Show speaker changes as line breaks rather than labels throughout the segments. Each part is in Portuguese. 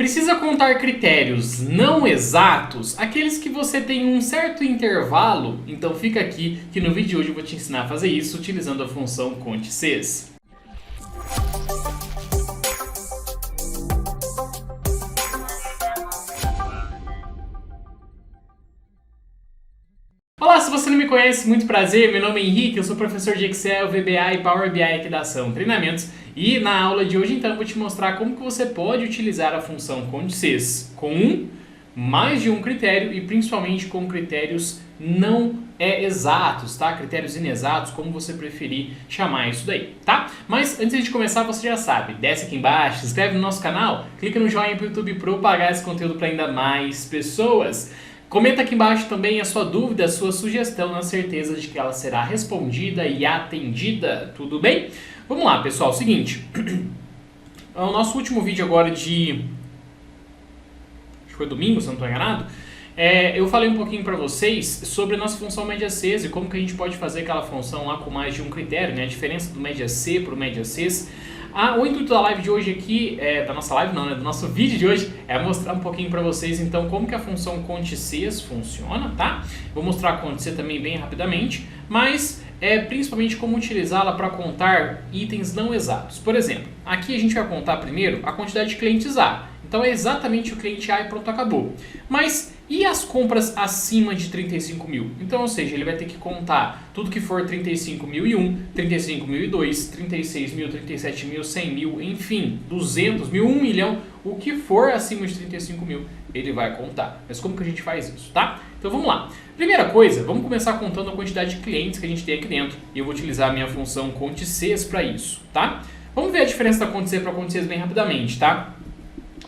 Precisa contar critérios não exatos, aqueles que você tem um certo intervalo? Então fica aqui que no vídeo de hoje eu vou te ensinar a fazer isso utilizando a função conte-ces. Olá, se você não me conhece, muito prazer, meu nome é Henrique, eu sou professor de Excel, VBA e Power BI aqui da Ação Treinamentos e na aula de hoje então eu vou te mostrar como que você pode utilizar a função conte-ces com mais de um critério e principalmente com critérios não exatos, tá? Critérios inexatos, como você preferir chamar isso daí, tá? Mas antes de começar, você já sabe, desce aqui embaixo, se inscreve no nosso canal, clica no joinha pro YouTube propagar esse conteúdo para ainda mais pessoas. Comenta aqui embaixo também a sua dúvida, a sua sugestão, na certeza de que ela será respondida e atendida, tudo bem? Vamos lá, pessoal, seguinte, o nosso último vídeo agora acho que foi domingo, se não estou enganado, eu falei um pouquinho para vocês sobre a nossa função média-ces e como que a gente pode fazer aquela função lá com mais de um critério, né? A diferença do média-C para o média-ces. O intuito da live de hoje aqui, da nossa live não, né, do nosso vídeo de hoje, é mostrar um pouquinho para vocês então como que a função conte-ces funciona, tá? Vou mostrar a conte-ces também bem rapidamente, mas principalmente como utilizá-la para contar itens não exatos. Por exemplo, aqui a gente vai contar primeiro a quantidade de clientes A. Então é exatamente o cliente A e pronto, acabou. Mas e as compras acima de 35 mil? Então, ou seja, ele vai ter que contar tudo que for 35.001, 35.002, 36 mil, 37 mil, 100 mil, enfim, 200 mil, 1 milhão, o que for acima de 35 mil, ele vai contar. Mas como que a gente faz isso, tá? Então vamos lá. Primeira coisa, vamos começar contando a quantidade de clientes que a gente tem aqui dentro. E eu vou utilizar a minha função conte-ces para isso, tá? Vamos ver a diferença da conte-ces para conte-ces bem rapidamente, tá?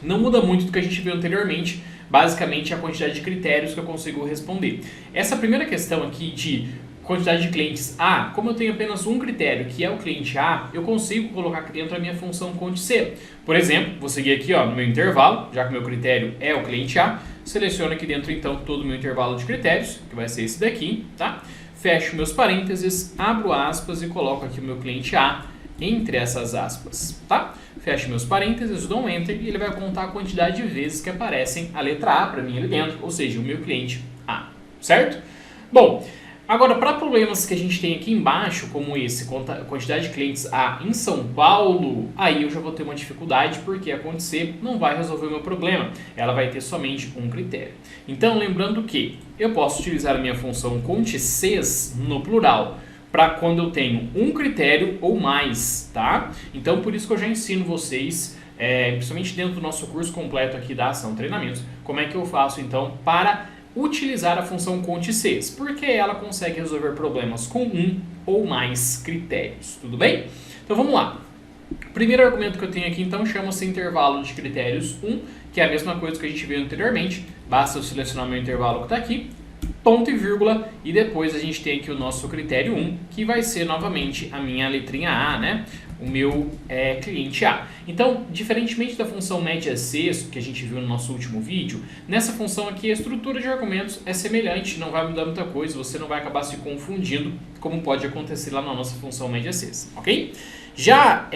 Não muda muito do que a gente viu anteriormente, basicamente a quantidade de critérios que eu consigo responder. Essa primeira questão aqui de quantidade de clientes A, como eu tenho apenas um critério, que é o cliente A, eu consigo colocar aqui dentro a minha função conte-ces. Por exemplo, vou seguir aqui no meu intervalo, já que o meu critério é o cliente A, seleciono aqui dentro então todo o meu intervalo de critérios, que vai ser esse daqui, tá? Fecho meus parênteses, abro aspas e coloco aqui o meu cliente A entre essas aspas, tá? Fecho meus parênteses, dou um Enter e ele vai contar a quantidade de vezes que aparecem a letra A para mim ali dentro, ou seja, o meu cliente A, certo? Bom, agora para problemas que a gente tem aqui embaixo, como esse, quantidade de clientes A em São Paulo, aí eu já vou ter uma dificuldade porque a conte-ces não vai resolver o meu problema, ela vai ter somente um critério. Então, lembrando que eu posso utilizar a minha função conte-ces no plural, para quando eu tenho um critério ou mais, tá? Então, por isso que eu já ensino vocês, principalmente dentro do nosso curso completo aqui da Ação Treinamentos, como é que eu faço, então, para utilizar a função conte-ces, porque ela consegue resolver problemas com um ou mais critérios, tudo bem? Então, vamos lá. O primeiro argumento que eu tenho aqui, então, chama-se intervalo de critérios 1, que é a mesma coisa que a gente viu anteriormente, basta eu selecionar meu intervalo que está aqui, ponto e vírgula, e depois a gente tem aqui o nosso critério 1, que vai ser novamente a minha letrinha A, né? O meu cliente A. Então, diferentemente da função média-ces, que a gente viu no nosso último vídeo, nessa função aqui a estrutura de argumentos é semelhante, não vai mudar muita coisa, você não vai acabar se confundindo, como pode acontecer lá na nossa função média-ces, ok? Já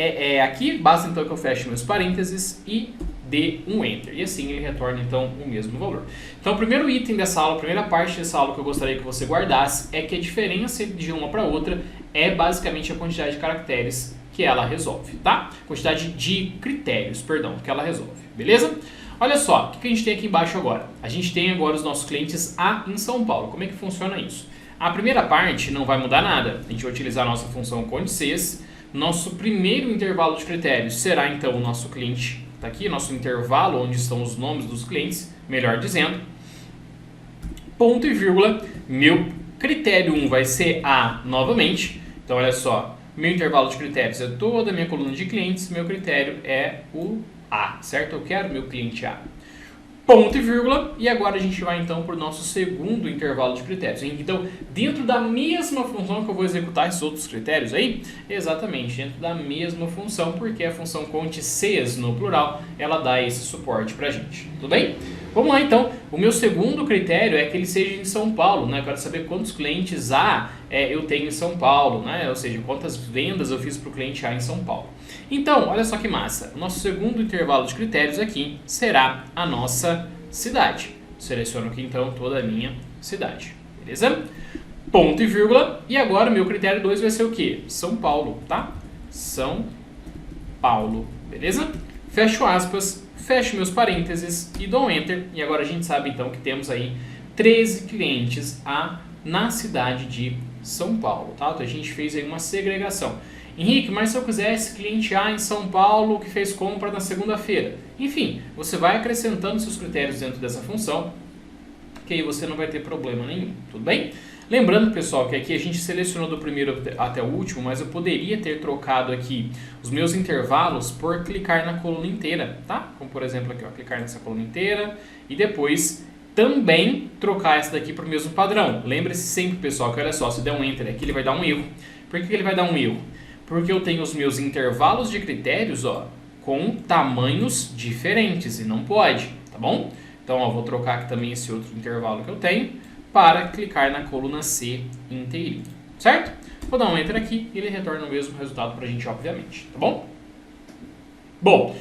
aqui, basta então que eu feche meus parênteses e dê um Enter. E assim ele retorna então o mesmo valor. Então o primeiro item dessa aula, a primeira parte dessa aula que eu gostaria que você guardasse é que a diferença de uma para outra é basicamente a quantidade de caracteres que ela resolve, tá? Quantidade de critérios, perdão, que ela resolve, beleza? Olha só, o que a gente tem aqui embaixo agora? A gente tem agora os nossos clientes A em São Paulo. Como é que funciona isso? A primeira parte não vai mudar nada. A gente vai utilizar a nossa função conte-ces. Nosso primeiro intervalo de critérios será então o nosso cliente, está aqui, nosso intervalo onde estão os nomes dos clientes, melhor dizendo, ponto e vírgula, meu critério 1 vai ser A novamente, então olha só, meu intervalo de critérios é toda a minha coluna de clientes, meu critério é o A, certo? Eu quero meu cliente A. Ponto e vírgula, e agora a gente vai então para o nosso segundo intervalo de critérios. Então, dentro da mesma função que eu vou executar esses outros critérios aí, exatamente, dentro da mesma função, porque a função conte-ces no plural, ela dá esse suporte para a gente, tudo bem? Vamos lá então, o meu segundo critério é que ele seja em São Paulo, né? Eu quero saber quantos clientes A eu tenho em São Paulo, né? Ou seja, quantas vendas eu fiz para o cliente A em São Paulo. Então, olha só que massa. O nosso segundo intervalo de critérios aqui será a nossa cidade. Seleciono aqui então toda a minha cidade. Beleza? Ponto e vírgula. E agora o meu critério 2 vai ser o quê? São Paulo, tá? São Paulo. Beleza? Fecho aspas, fecho meus parênteses e dou um Enter. E agora a gente sabe então que temos aí 13 clientes na cidade de São Paulo, tá? Então a gente fez aí uma segregação. Henrique, mas se eu quisesse cliente A em São Paulo que fez compra na segunda-feira? Enfim, você vai acrescentando seus critérios dentro dessa função, que aí você não vai ter problema nenhum, tudo bem? Lembrando, pessoal, que aqui a gente selecionou do primeiro até o último, mas eu poderia ter trocado aqui os meus intervalos por clicar na coluna inteira, tá? Como por exemplo aqui, ó, clicar nessa coluna inteira e depois também trocar essa daqui para o mesmo padrão. Lembre-se sempre, pessoal, que olha só, se der um Enter aqui, ele vai dar um erro. Por que ele vai dar um erro? Porque eu tenho os meus intervalos de critérios, ó, com tamanhos diferentes e não pode, tá bom? Então, ó, vou trocar aqui também esse outro intervalo que eu tenho para clicar na coluna C inteirinho, certo? Vou dar um Enter aqui e ele retorna o mesmo resultado para a gente, obviamente, tá bom? Bom,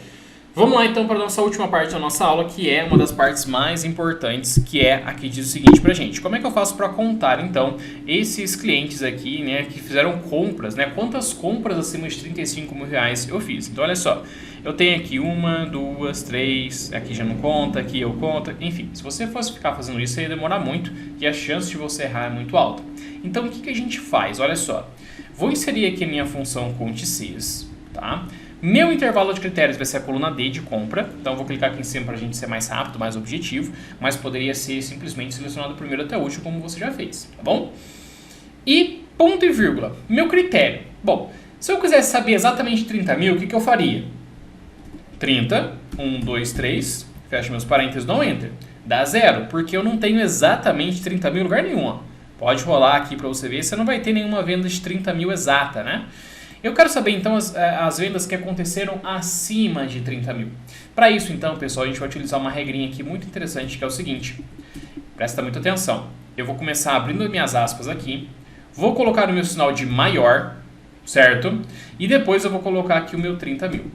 vamos lá então para a nossa última parte da nossa aula, que é uma das partes mais importantes, que é a que diz o seguinte pra gente. Como é que eu faço para contar então esses clientes aqui, né, que fizeram compras, né? Quantas compras acima de 35 mil reais eu fiz? Então olha só, eu tenho aqui 1, 2, 3, aqui já não conta, aqui eu conto, enfim. Se você fosse ficar fazendo isso, ia demorar muito e a chance de você errar é muito alta. Então o que a gente faz? Olha só, vou inserir aqui a minha função conte-cs, tá? Meu intervalo de critérios vai ser a coluna D de compra, então eu vou clicar aqui em cima para a gente ser mais rápido, mais objetivo, mas poderia ser simplesmente selecionado do primeiro até o último, como você já fez, tá bom? E ponto e vírgula, meu critério. Bom, se eu quisesse saber exatamente 30 mil, o que eu faria? 30, 1, 2, 3, fecho meus parênteses, dou um Enter. Dá 0, porque eu não tenho exatamente 30 mil em lugar nenhum, ó. Pode rolar aqui para você ver, você não vai ter nenhuma venda de 30 mil exata, né? Eu quero saber, então, as vendas que aconteceram acima de 30 mil. Para isso, então, pessoal, a gente vai utilizar uma regrinha aqui muito interessante, que é o seguinte. Presta muita atenção. Eu vou começar abrindo minhas aspas aqui. Vou colocar o meu sinal de maior, certo? E depois eu vou colocar aqui o meu 30 mil.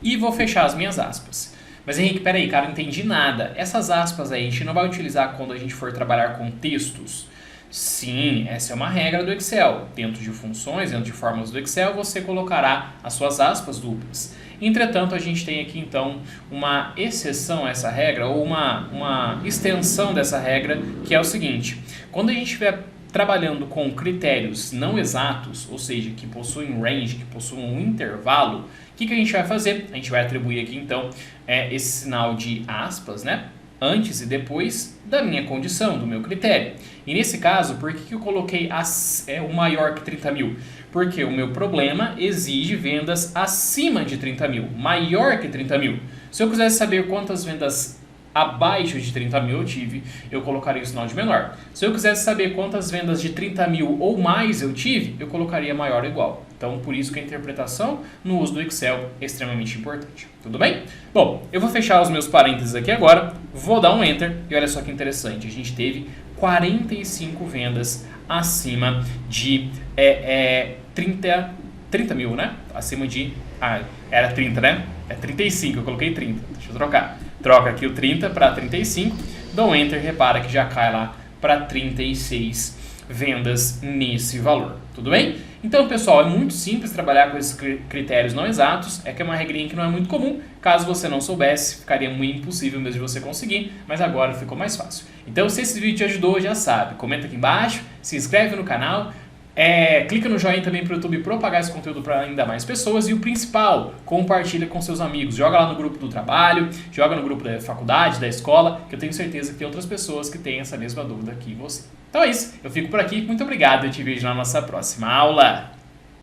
E vou fechar as minhas aspas. Mas, Henrique, peraí, cara, não entendi nada. Essas aspas aí, a gente não vai utilizar quando a gente for trabalhar com textos? Sim, essa é uma regra do Excel. Dentro de funções, dentro de fórmulas do Excel, você colocará as suas aspas duplas. Entretanto, a gente tem aqui, então, uma exceção a essa regra, ou uma extensão dessa regra, que é o seguinte. Quando a gente estiver trabalhando com critérios não exatos, ou seja, que possuem range, que possuem um intervalo, o que a gente vai fazer? A gente vai atribuir aqui, então, esse sinal de aspas, né? Antes e depois da minha condição, do meu critério. E nesse caso, por que eu coloquei o maior que 30 mil? Porque o meu problema exige vendas acima de 30 mil, maior que 30 mil. Se eu quisesse saber quantas vendas abaixo de 30 mil eu tive, eu colocaria o sinal de menor. Se eu quisesse saber quantas vendas de 30 mil ou mais eu tive, eu colocaria maior ou igual. Então, por isso que a interpretação no uso do Excel é extremamente importante. Tudo bem? Bom, eu vou fechar os meus parênteses aqui agora, vou dar um Enter e olha só que interessante, a gente teve 45 vendas acima de 30 mil, né? Acima de... era 30, né? É 35, eu coloquei 30. Deixa eu trocar. Troca aqui o 30 para 35, dou um Enter, repara que já cai lá para 36 vendas nesse valor. Tudo bem? Então, pessoal, é muito simples trabalhar com esses critérios não exatos, é que é uma regrinha que não é muito comum. Caso você não soubesse, ficaria muito impossível mesmo de você conseguir, mas agora ficou mais fácil. Então, se esse vídeo te ajudou, já sabe, comenta aqui embaixo, se inscreve no canal, clica no joinha também para o YouTube propagar esse conteúdo para ainda mais pessoas e o principal, compartilha com seus amigos, joga lá no grupo do trabalho, joga no grupo da faculdade, da escola, que eu tenho certeza que tem outras pessoas que têm essa mesma dúvida que você. Então é isso, eu fico por aqui, muito obrigado e eu te vejo na nossa próxima aula.